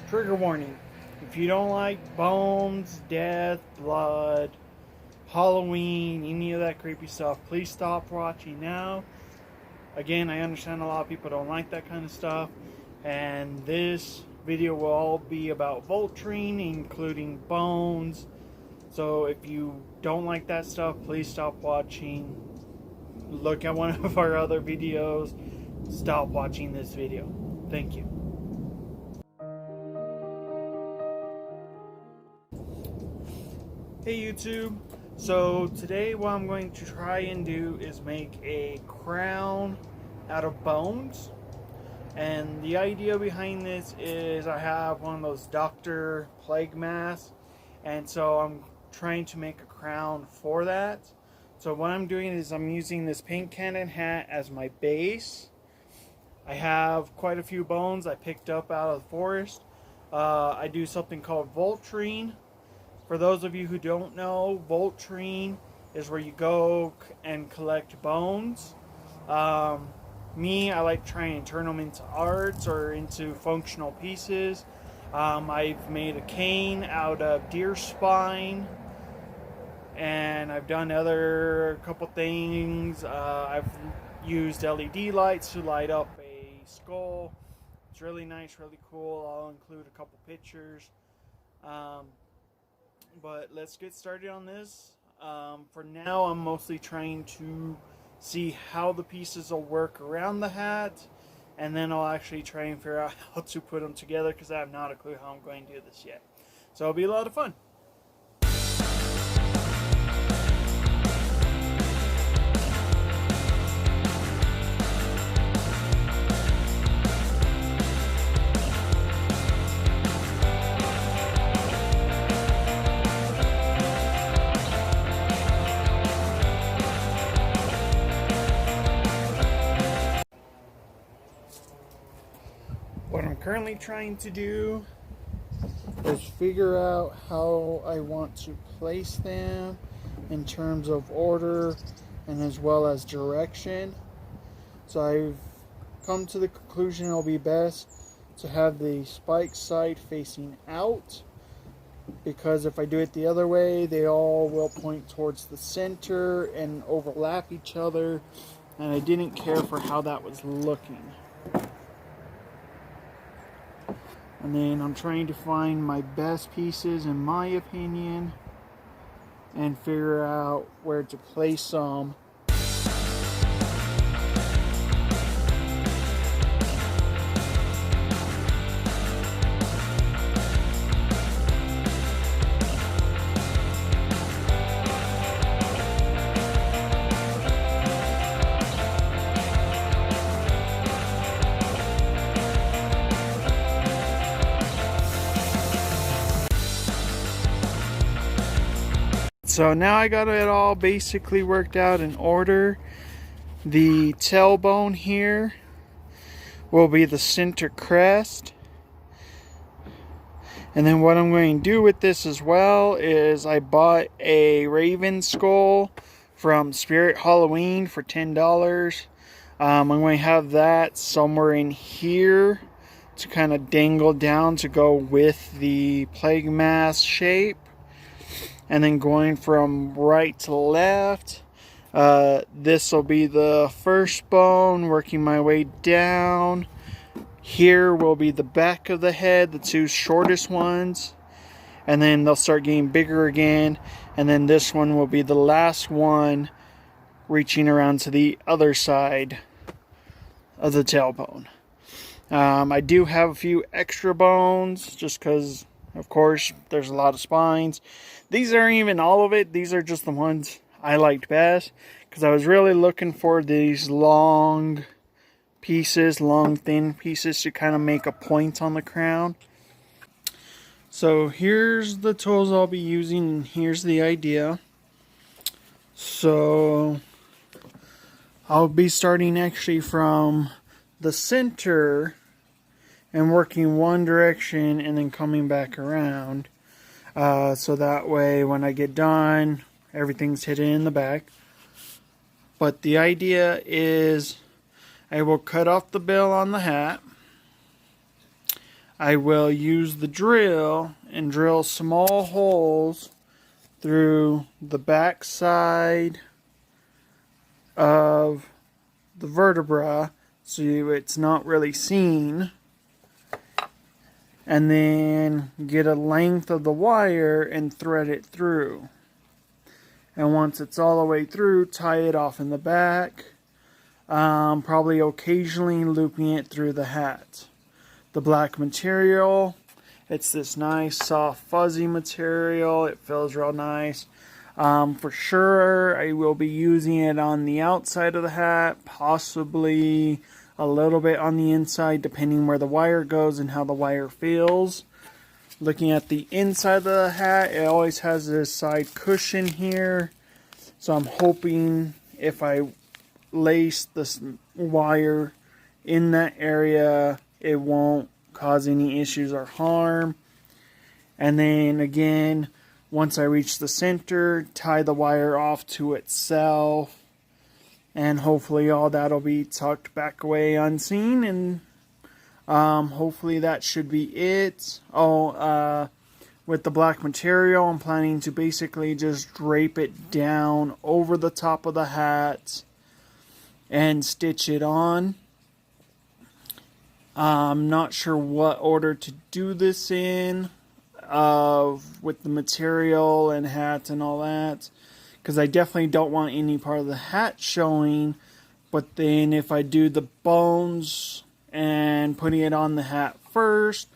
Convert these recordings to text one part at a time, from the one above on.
Trigger warning. If you don't like bones, death, blood, Halloween, any of that creepy stuff, please stop watching now. Again, I understand a lot of people don't like that kind of stuff. And this video will all be about vulturing, including bones. So if you don't like that stuff, please stop watching. Look at one of our other videos. Stop watching this video. Thank you. Hey YouTube, so today what I'm going to try and do is make a crown out of bones. And the idea behind this is I have one of those Dr. Plague masks, and so I'm trying to make a crown for that. So what I'm doing is I'm using this paint cannon hat as my base. I have quite a few bones I picked up out of the forest. I do something called vulturing. For those of you who don't know, vulturing is where you go and collect bones. I like trying to turn them into arts or into functional pieces. I've made a cane out of deer spine, and I've done other couple things. I've used LED lights to light up a skull. It's really nice, really cool. I'll include a couple pictures. But let's get started on this. For now, I'm mostly trying to see how the pieces will work around the hat, and then I'll actually try and figure out how to put them together, because I have not a clue how I'm going to do this yet. So it'll be a lot of fun. What I'm currently trying to do is figure out how I want to place them in terms of order and as well as direction. So I've come to the conclusion it'll be best to have the spike side facing out, because if I do it the other way, they all will point towards the center and overlap each other, and I didn't care for how that was looking. And then I'm trying to find my best pieces, in my opinion, and figure out where to place them. So now I got it all basically worked out in order. The tailbone here will be the center crest. And then what I'm going to do with this as well is I bought a raven skull from Spirit Halloween for $10. I'm going to have that somewhere in here to kind of dangle down to go with the plague mask shape. And then going from right to left, this will be the first bone, working my way down. Here will be the back of the head, the two shortest ones. And then they'll start getting bigger again. And then this one will be the last one, reaching around to the other side of the tailbone. I do have a few extra bones, just because, of course, there's a lot of spines. These aren't even all of it. These are just the ones I liked best, because I was really looking for these long pieces, long thin pieces, to kind of make a point on the crown. So here's the tools I'll be using, and here's the idea. So I'll be starting actually from the center and working one direction and then coming back around. So that way when I get done, everything's hidden in the back. But the idea is I will cut off the bill on the hat. I will use the drill and drill small holes through the back side of the vertebra so it's not really seen, and then get a length of the wire and thread it through. And once it's all the way through, tie it off in the back, probably occasionally looping it through the hat. The black material, it's this nice soft fuzzy material. It feels real nice. For sure I will be using it on the outside of the hat, possibly a little bit on the inside depending where the wire goes and how the wire feels. Looking at the inside of the hat, it always has this side cushion here, so I'm hoping if I lace this wire in that area it won't cause any issues or harm. And then again, once I reach the center, tie the wire off to itself, and hopefully all that'll be tucked back away unseen, and hopefully that should be it. With the black material, I'm planning to basically just drape it down over the top of the hat and stitch it on. I'm not sure what order to do this in, with the material and hat and all that, because I definitely don't want any part of the hat showing. But then if I do the bones and putting it on the hat first,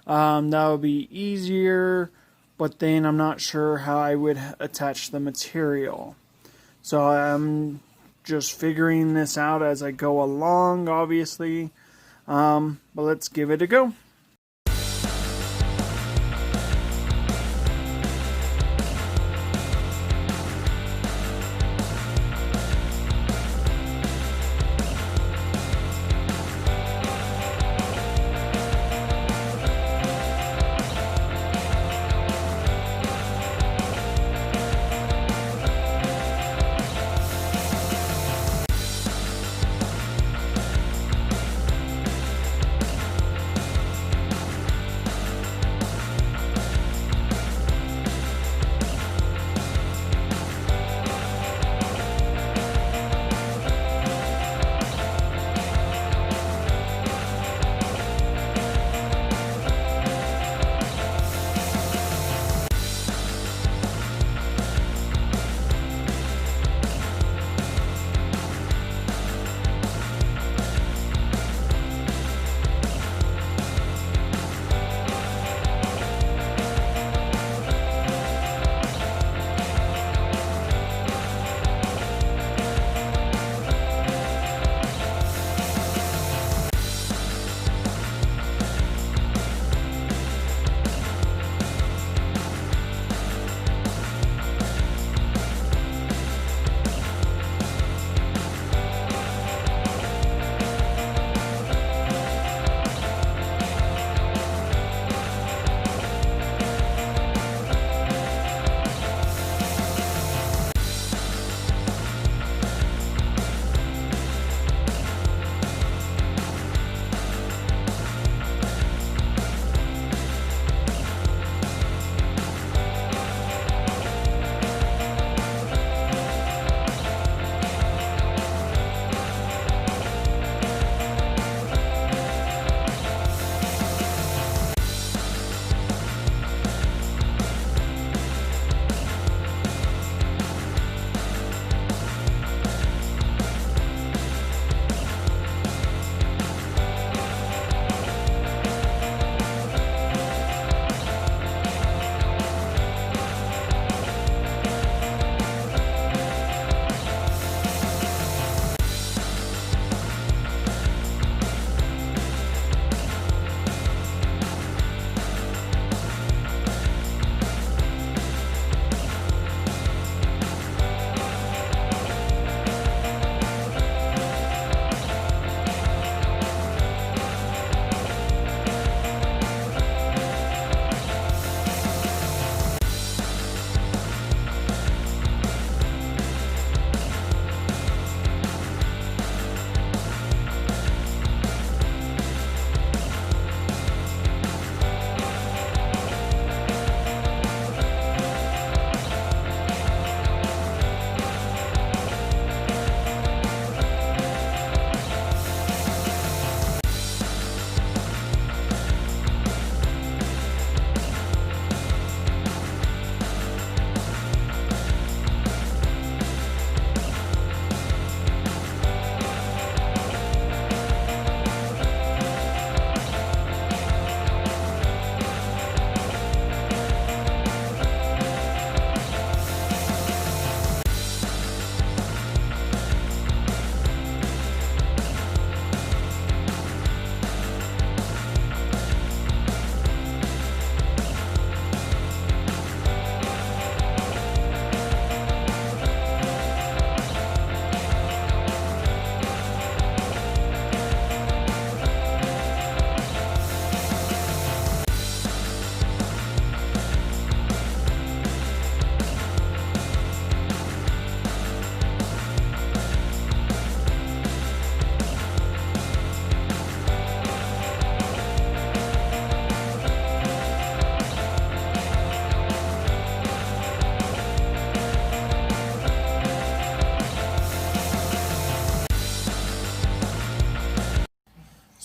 that would be easier, but then I'm not sure how I would attach the material. So I'm just figuring this out as I go along, obviously. But let's give it a go.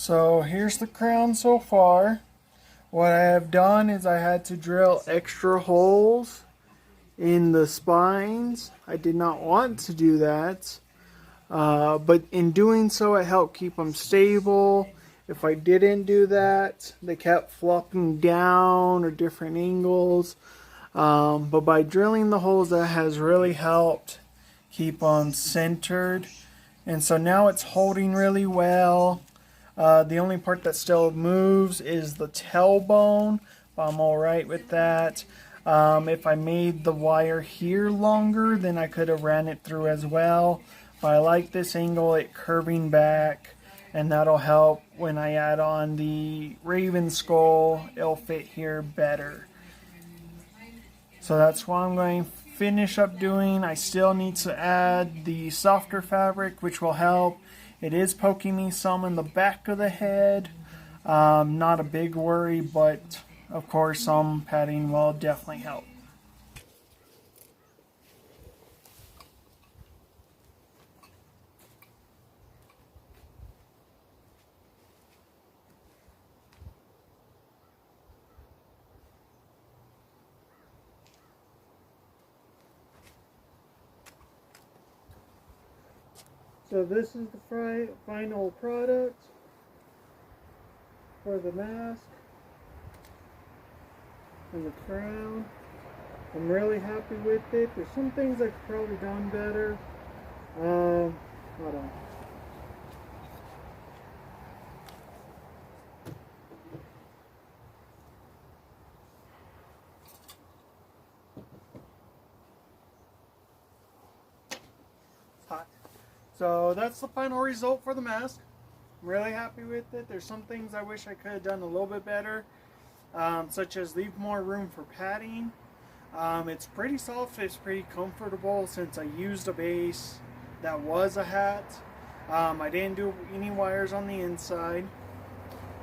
So here's the crown so far. What I have done is I had to drill extra holes in the spines. I did not want to do that, but in doing so it helped keep them stable. If I didn't do that, they kept flopping down or different angles. But by drilling the holes, that has really helped keep them centered. And so now it's holding really well. The only part that still moves is the tailbone, but I'm alright with that. If I made the wire here longer, then I could have ran it through as well. But I like this angle, it curving back, and that'll help when I add on the raven skull. It'll fit here better. So that's what I'm going to finish up doing. I still need to add the softer fabric, which will help. It is poking me some in the back of the head. Not a big worry, but of course some padding will definitely help. So this is the final product for the mask and the crown. I'm really happy with it. There's some things I could probably done better. Hold on. Hot. So that's the final result for the mask. I'm really happy with it. There's some things I wish I could have done a little bit better, such as leave more room for padding. It's pretty soft, it's pretty comfortable since I used a base that was a hat. I didn't do any wires on the inside.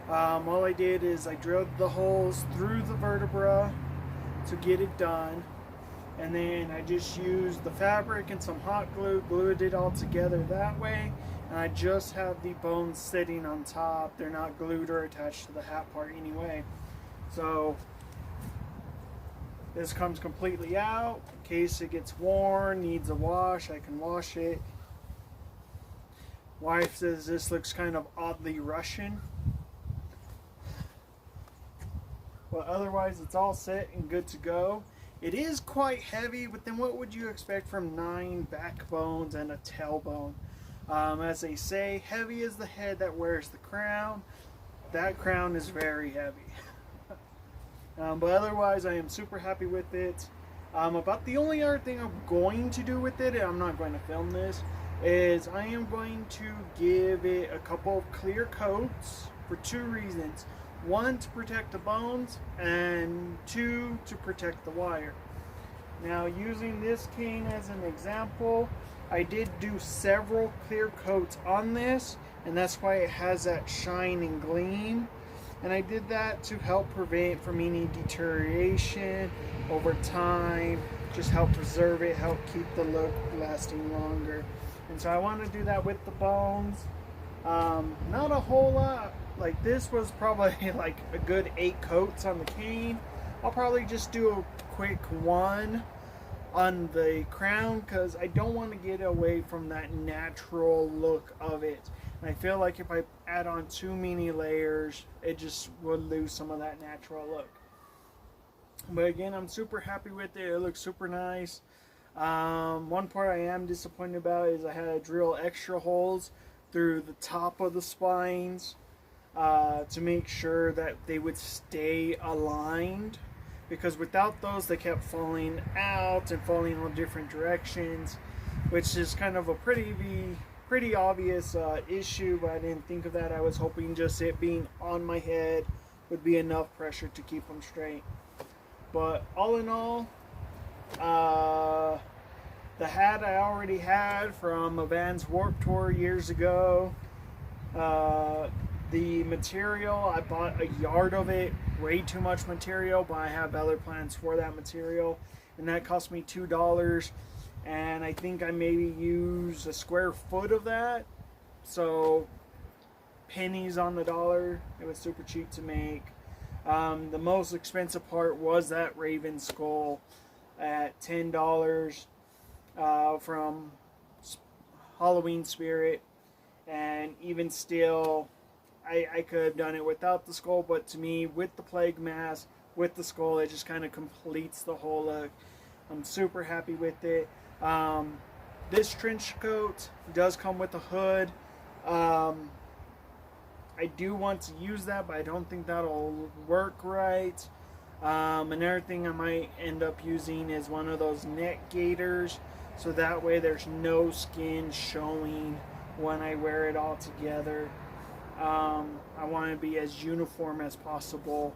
All I did is I drilled the holes through the vertebra to get it done. And then I just used the fabric and some hot glue, glued it all together that way. And I just have the bones sitting on top. They're not glued or attached to the hat part anyway. So this comes completely out. In case it gets worn, needs a wash, I can wash it. Wife says this looks kind of oddly Russian. But otherwise it's all set and good to go. It is quite heavy, but then what would you expect from 9 backbones and a tailbone? As they say, heavy is the head that wears the crown. That crown is very heavy. But otherwise, I am super happy with it. About the only other thing I'm going to do with it, and I'm not going to film this, is I am going to give it a couple of clear coats for 2 reasons. 1, to protect the bones, and 2, to protect the wire. Now, using this cane as an example, I did do several clear coats on this, and that's why it has that shine and gleam. And I did that to help prevent from any deterioration over time, just help preserve it, help keep the look lasting longer. And so I want to do that with the bones. Not a whole lot. Like this was probably like a good 8 coats on the cane. I'll probably just do a quick 1 on the crown because I don't want to get away from that natural look of it. And I feel like if I add on too many layers, it just would lose some of that natural look. But again, I'm super happy with it. It looks super nice. One part I am disappointed about is I had to drill extra holes through the top of the spines to make sure that they would stay aligned, because without those they kept falling out and falling in different directions, which is kind of a pretty obvious issue, but I didn't think of that. I was hoping just it being on my head would be enough pressure to keep them straight. But all in all, the hat I already had from a Vans Warped Tour years ago. The material, I bought a yard of it, way too much material, but I have other plans for that material, and that cost me $2, and I think I maybe used a square foot of that. So pennies on the dollar. It was super cheap to make. The most expensive part was that raven skull at $10 from Halloween Spirit. And even still, I could have done it without the skull, but to me, with the plague mask, with the skull, it just kind of completes the whole look. I'm super happy with it. This trench coat does come with a hood. I do want to use that, but I don't think that'll work right. Another thing I might end up using is one of those neck gaiters, so that way there's no skin showing when I wear it all together. I want to be as uniform as possible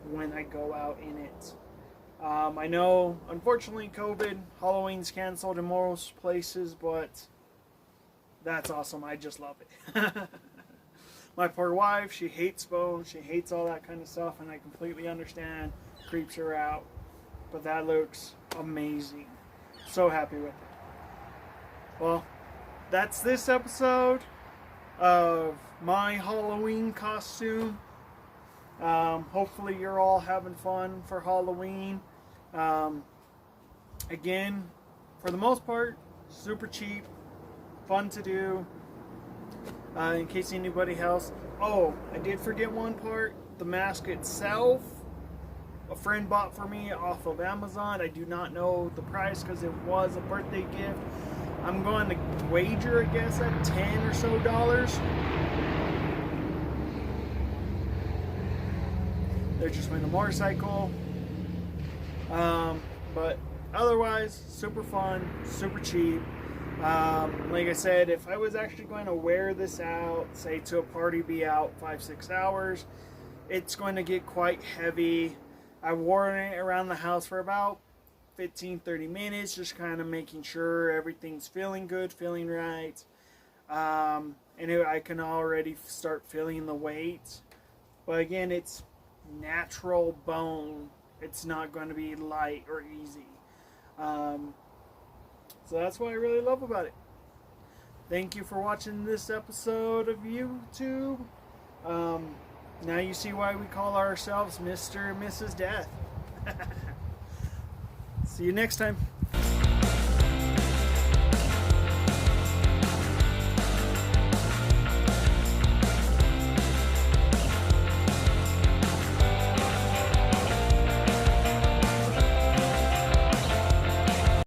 when I go out in it. I know, unfortunately, COVID, Halloween's canceled in most places, but that's awesome. I just love it. My poor wife, she hates bones, she hates all that kind of stuff, and I completely understand. Creeps her out. But that looks amazing. So happy with it. Well, that's this episode of my Halloween costume. Hopefully you're all having fun for Halloween. Again, for the most part, super cheap, fun to do. In case anybody else. Oh, I did forget one part. The mask itself, a friend bought for me off of Amazon. I do not know the price because it was a birthday gift. I'm going to wager, I guess, at $10 or so. They just went a motorcycle. But otherwise, super fun, super cheap. Like I said, if I was actually going to wear this out, say to a party, be out 5-6 hours, it's going to get quite heavy. I wore it around the house for about 15-30 minutes, just kind of making sure everything's feeling good, feeling right. I can already start feeling the weight. But again, it's natural bone. It's not going to be light or easy. So that's what I really love about it. Thank you for watching this episode of YouTube. Now you see why we call ourselves Mr. and Mrs. Death. See you next time.